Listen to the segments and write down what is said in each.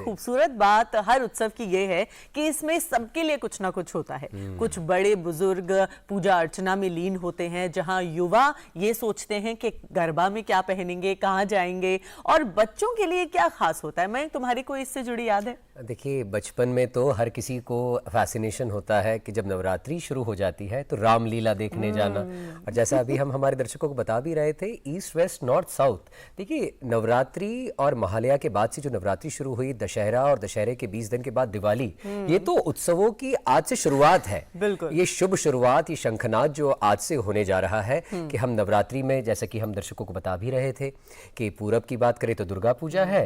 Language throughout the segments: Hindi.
खूबसूरत बात हर उत्सव की ये है कि इसमें सबके लिए कुछ ना कुछ होता है। कुछ बड़े बुजुर्ग पूजा अर्चना में लीन होते हैं, जहां युवा ये सोचते हैं कि गरबा में क्या पहनेंगे, कहाँ जाएंगे, और बच्चों के लिए क्या खास होता है। मैं तुम्हारी कोई इससे जुड़ी याद है? देखिए, बचपन में तो हर किसी को फैसिनेशन होता है कि जब नवरात्रि शुरू हो जाती है तो रामलीला देखने जाना। और जैसा अभी हम हमारे दर्शकों को बता भी रहे थे, ईस्ट वेस्ट नॉर्थ साउथ, देखिए नवरात्रि और महालया के बाद से जो नवरात्रि शुरू हुई, दशहरा और दशहरे के 20 दिन के बाद दिवाली, ये तो उत्सवों की आज से शुरुआत है। बिल्कुल, ये शुभ शुरुआत, ये शंखनाद जो आज से होने जा रहा है कि हम नवरात्रि में, जैसा कि हम दर्शकों को बता भी रहे थे कि पूरब की बात करें तो दुर्गा पूजा है,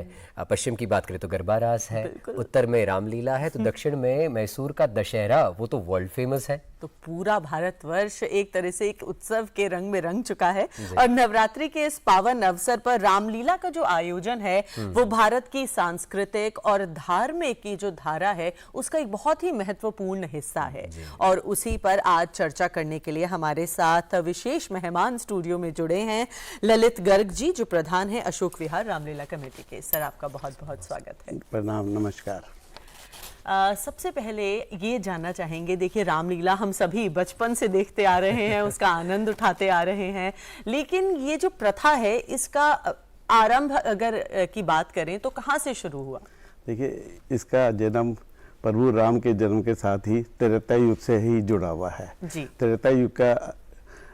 पश्चिम की बात करें तो गरबा रास है, उत्तर में रामलीला है, तो दक्षिण में मैसूर का दशहरा, वो तो वर्ल्ड फेमस है। तो पूरा भारतवर्ष एक तरह से एक उत्सव के रंग में रंग चुका है। और नवरात्रि के इस पावन अवसर पर रामलीला का जो आयोजन है वो भारत की सांस्कृतिक और धार्मिक की जो धारा है उसका एक बहुत ही महत्वपूर्ण हिस्सा है। और उसी पर आज चर्चा करने के लिए हमारे साथ विशेष मेहमान स्टूडियो में जुड़े हैं ललित गर्ग जी, जो प्रधान है अशोक विहार रामलीला कमेटी के। सर, आपका बहुत बहुत स्वागत है। प्रणाम, नमस्कार। सबसे पहले ये जानना चाहेंगे, देखिए रामलीला हम सभी बचपन से देखते आ रहे हैं, उसका आनंद उठाते आ रहे हैं, लेकिन ये जो प्रथा है इसका आरंभ अगर की बात करें तो कहाँ से शुरू हुआ? देखिए, इसका जन्म प्रभु राम के जन्म के साथ ही त्रेता युग से ही जुड़ा हुआ है जी। त्रेता युग का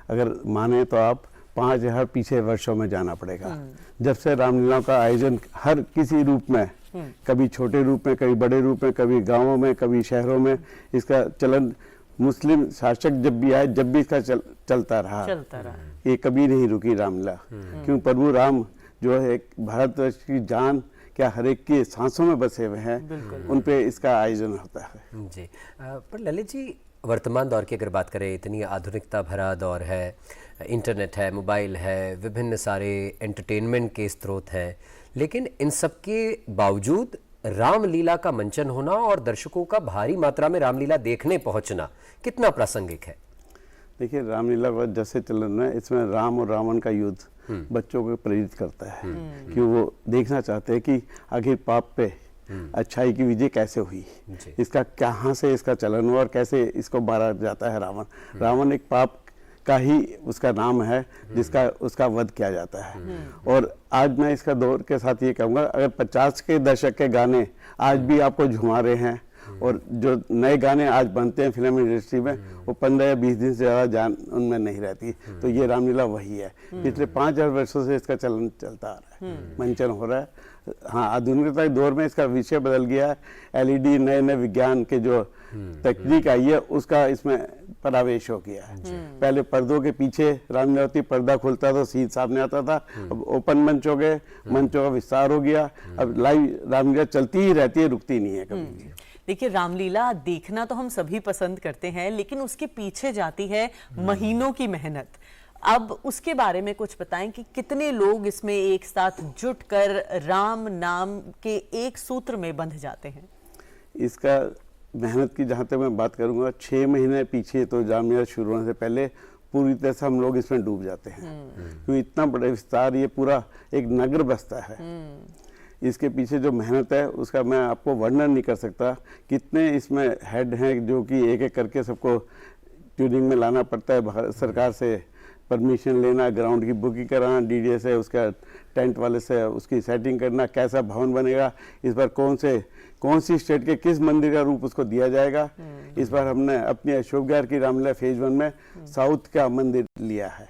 अगर माने तो आप 5000 पीछे वर्षों में जाना पड़ेगा, जब से रामलीला का आयोजन हर किसी रूप में, कभी छोटे रूप में, कभी बड़े रूप में, कभी गांवों में, कभी शहरों में, इसका चलन मुस्लिम शासक जब भी आए, जब भी इसका चलता रहा। ये कभी नहीं रुकी रामलीला। क्यों? प्रभु राम जो है भारतवर्ष की जान क्या हर एक की सांसों में बसे हुए हैं, उन पे इसका आयोजन होता है जी। पर ललित जी, वर्तमान दौर की अगर बात करें, इतनी आधुनिकता भरा दौर है, इंटरनेट है, मोबाइल है, विभिन्न सारे एंटरटेनमेंट के स्रोत हैं, लेकिन इन सब के बावजूद रामलीला का मंचन होना और दर्शकों का भारी मात्रा में रामलीला देखने पहुंचना कितना प्रासंगिक है? देखिए, रामलीला का जैसे चलन है, इसमें राम और रावण का युद्ध बच्चों को प्रेरित करता है कि वो देखना चाहते हैं कि आखिर पाप पे अच्छाई की विजय कैसे हुई, इसका कहाँ से इसका चलन हुआ और कैसे इसको मारा जाता है। रावण एक पाप का ही उसका नाम है जिसका उसका वध किया जाता है। और आज मैं इसका दौर के साथ ये कहूँगा, अगर 50 के दशक के गाने आज भी आपको झुमा रहे हैं और जो नए गाने आज बनते हैं फिल्म इंडस्ट्री में, वो 15 या 20 दिन से ज़्यादा जान उनमें नहीं रहती, तो ये रामलीला वही है। पिछले 5000 वर्षों से इसका चलन चलता आ रहा है, मंचन हो रहा है। हाँ, आधुनिकता के दौर में इसका विषय बदल गया है। LED, नए नए विज्ञान के जो तकनीक आई है उसका इसमें प्रवेश हो गया है। पहले पर्दों के पीछे रामलीला होती, पर्दा खुलता तो सीन सामने आता था, अब ओपन मंच हो गए, मंचों का विस्तार हो गया, अब लाइव रामलीला चलती ही रहती है, रुकती नहीं है कभी। देखिए, रामलीला देखना तो हम सभी पसंद करते हैं, लेकिन उसके पीछे जाती है महीनों की मेहनत। अब उसके बारे में कुछ बताएं कि कितने लोग इसमें एक साथ जुटकर राम नाम के एक सूत्र में बंध जाते हैं? इसका मेहनत की जहाँ तक मैं बात करूँगा, 6 महीने पीछे तो रामलीला शुरू होने से पहले पूरी तरह से हम लोग इसमें डूब जाते हैं, क्योंकि इतना बड़ा विस्तार, ये पूरा एक नगर बसता है। इसके पीछे जो मेहनत है उसका मैं आपको वर्णन नहीं कर सकता। कितने इसमें हेड हैं जो कि एक एक करके सबको ट्यूनिंग में लाना पड़ता है, भारत सरकार से परमिशन लेना, ग्राउंड की बुकिंग कराना, DDA से, उसका टेंट वाले से उसकी सेटिंग करना, कैसा भवन बनेगा, इस बार कौन सी स्टेट के किस मंदिर का रूप उसको दिया जाएगा। इस बार हमने अपनी अशोक विहार की रामलीला फेज 1 में साउथ का मंदिर लिया है।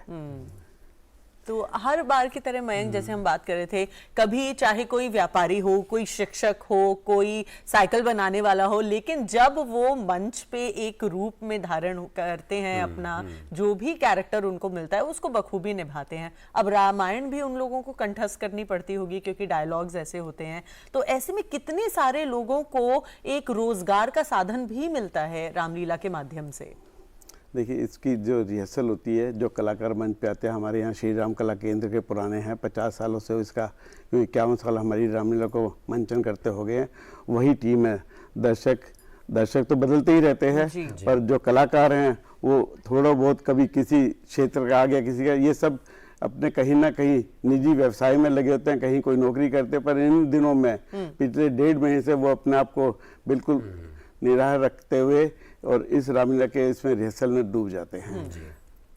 तो हर बार की तरह मयंक, जैसे हम बात कर रहे थे, कभी चाहे कोई व्यापारी हो, कोई शिक्षक हो, कोई साइकिल बनाने वाला हो, लेकिन जब वो मंच पे एक रूप में धारण करते हैं, अपना जो भी कैरेक्टर उनको मिलता है उसको बखूबी निभाते हैं। अब रामायण भी उन लोगों को कंठस्थ करनी पड़ती होगी क्योंकि डायलॉग्स ऐसे होते हैं, तो ऐसे में कितने सारे लोगों को एक रोजगार का साधन भी मिलता है रामलीला के माध्यम से। देखिए, इसकी जो रिहर्सल होती है, जो कलाकार मंच पे आते हैं, हमारे यहाँ श्री राम कला केंद्र के पुराने हैं, 50 सालों से इसका 51 साल हमारी रामलीला को मंचन करते हो गए हैं, वही टीम है। दर्शक तो बदलते ही रहते हैं, पर जो कलाकार हैं वो थोड़ा बहुत, कभी किसी क्षेत्र का आ गया, किसी का, ये सब अपने कहीं ना कहीं निजी व्यवसाय में लगे होते हैं, कहीं कोई नौकरी करते हैं, पर इन दिनों में पिछले 1.5 महीने से वो अपने आप को बिल्कुल निराह रखते हुए और इस रामलीला के इसमें रिहर्सल में डूब जाते हैं। जी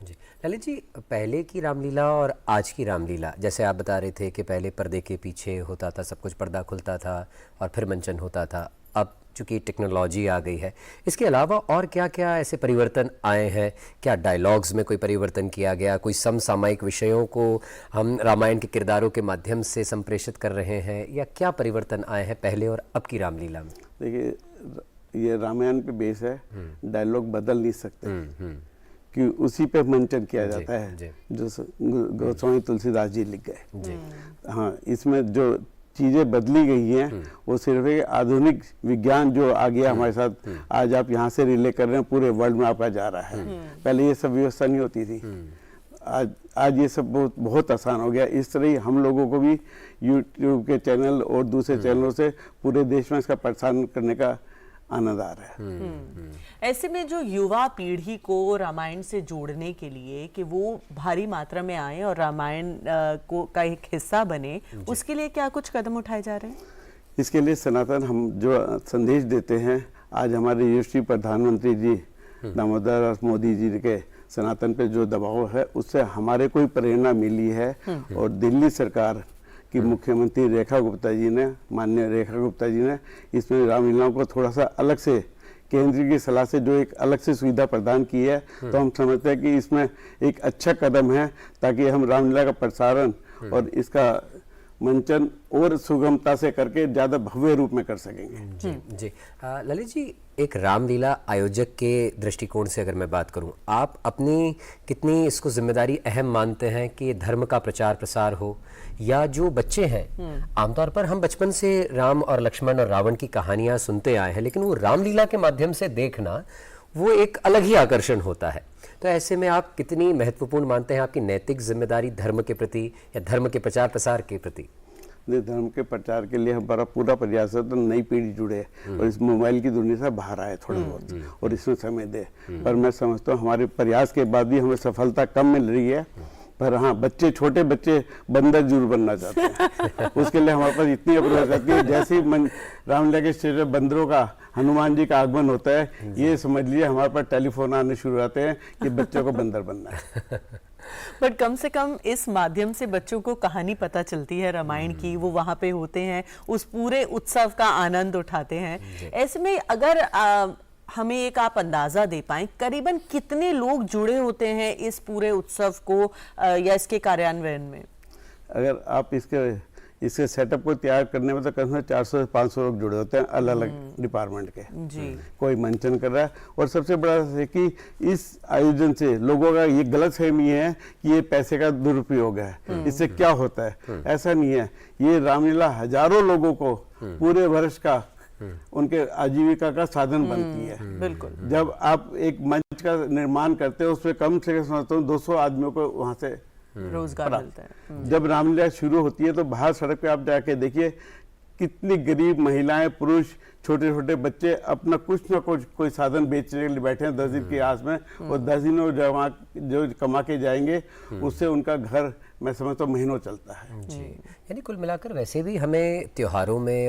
जी ललित जी, पहले की रामलीला और आज की रामलीला, जैसे आप बता रहे थे कि पहले पर्दे के पीछे होता था सब कुछ, पर्दा खुलता था और फिर मंचन होता था, अब चूंकि टेक्नोलॉजी आ गई है, इसके अलावा और क्या क्या ऐसे परिवर्तन आए हैं? क्या डायलॉग्स में कोई परिवर्तन किया गया? कोई समसामयिक विषयों को हम रामायण के किरदारों के माध्यम से संप्रेषित कर रहे हैं, या क्या परिवर्तन आए हैं पहले और अब की रामलीला में? देखिए, ये रामायण पे बेस है, डायलॉग बदल नहीं सकते कि उसी पे मंचन किया जाता है जो गोस्वामी तुलसीदास जी लिख गए। हाँ, इसमें जो चीजें बदली गई हैं वो सिर्फ एक आधुनिक विज्ञान जो आ गया हमारे साथ, आज आप यहाँ से रिले कर रहे हैं, पूरे वर्ल्ड में आपका जा रहा है। पहले ये सब व्यवस्था नहीं होती थी, आज ये सब बहुत आसान हो गया। इस तरह ही हम लोगों को भी यूट्यूब के चैनल और दूसरे चैनलों से पूरे देश में इसका प्रसारण करने का आनंद आ रहा है। ऐसे में जो युवा पीढ़ी को रामायण से जोड़ने के लिए कि वो भारी मात्रा में आए और रामायण को का एक हिस्सा बने, उसके लिए क्या कुछ कदम उठाए जा रहे हैं? इसके लिए सनातन हम जो संदेश देते हैं, आज हमारे यशस्वी प्रधानमंत्री जी दामोदर दास मोदी जी के सनातन पे जो दबाव है, उससे हमारे कोई प्रेरणा मिली है। और दिल्ली सरकार कि मुख्यमंत्री रेखा गुप्ता जी ने, माननीय रेखा गुप्ता जी ने इसमें रामलीलाओं को थोड़ा सा अलग से केंद्र की सलाह से जो एक अलग से सुविधा प्रदान की है, तो हम समझते हैं कि इसमें एक अच्छा कदम है, ताकि हम रामलीला का प्रसारण और इसका मंचन और सुगमता से करके ज्यादा भव्य रूप में कर सकेंगे। जी जी ललित जी, एक रामलीला आयोजक के दृष्टिकोण से अगर मैं बात करूं, आप अपनी कितनी इसको जिम्मेदारी अहम मानते हैं कि धर्म का प्रचार प्रसार हो, या जो बच्चे हैं, आमतौर पर हम बचपन से राम और लक्ष्मण और रावण की कहानियां सुनते आए हैं, लेकिन वो रामलीला के माध्यम से देखना वो एक अलग ही आकर्षण होता है। तो ऐसे में आप कितनी महत्वपूर्ण मानते हैं आपकी नैतिक जिम्मेदारी धर्म के प्रति या धर्म के प्रचार प्रसार के प्रति? धर्म के प्रचार के लिए हमारा पूरा प्रयास है, तो नई पीढ़ी जुड़े और इस मोबाइल की दुनिया से बाहर आए थोड़ा बहुत और इसमें समय दे। पर मैं समझता हूँ हमारे प्रयास के बाद भी हमें सफलता कम मिल रही है। पर हाँ, बच्चे, छोटे बच्चे बंदर जरूर बनना चाहते हैं। उसके लिए हमारे पास इतनी अप्रोच आती है, जैसे ही रामलीला के स्टेज पर बंदरों का, हनुमान जी का आगमन होता है, ये समझ लिए हमारे पास टेलीफोन आने शुरू होते हैं कि बच्चों को बंदर बनना है। बट कम से कम इस माध्यम से बच्चों को कहानी पता चलती है रामायण की, वो वहाँ पे होते हैं, उस पूरे उत्सव का आनंद उठाते हैं। ऐसे में अगर हमें एक आप अंदाजा दे पाएं, करीबन कितने लोग जुड़े होते हैं इस पूरे उत्सव को या इसके कार्यान्वयन में? अगर आप इसके सेटअप को तैयार करने में तो कम से कम 400 से 500 लोग जुड़े होते हैं, अलग अलग डिपार्टमेंट के। जी। कोई मंचन कर रहा है, और सबसे बड़ा है कि इस आयोजन से लोगों का ये गलतफहमी है कि ये पैसे का दुरुपयोग है, इससे क्या होता है। ऐसा नहीं है, ये रामलीला हजारों लोगों को पूरे वर्ष का उनके आजीविका का साधन बनती है। बिल्कुल। जब आप एक मंच का निर्माण करते हो, उसमें कम से कम 200 आदमियों को वहां से रोजगार मिलता है। जब रामलीला शुरू होती है तो बाहर सड़क पे आप जाके देखिए, कितनी गरीब महिलाएं, पुरुष, छोटे छोटे बच्चे अपना कुछ ना कुछ कोई साधन बेचने के लिए बैठे हैं 10 दिन की आस में, और 10 दिनों जो कमा के जाएंगे उससे उनका घर, मैं समझता हूँ, महीनों चलता है। जी, यानी कुल मिलाकर वैसे भी हमें त्योहारों में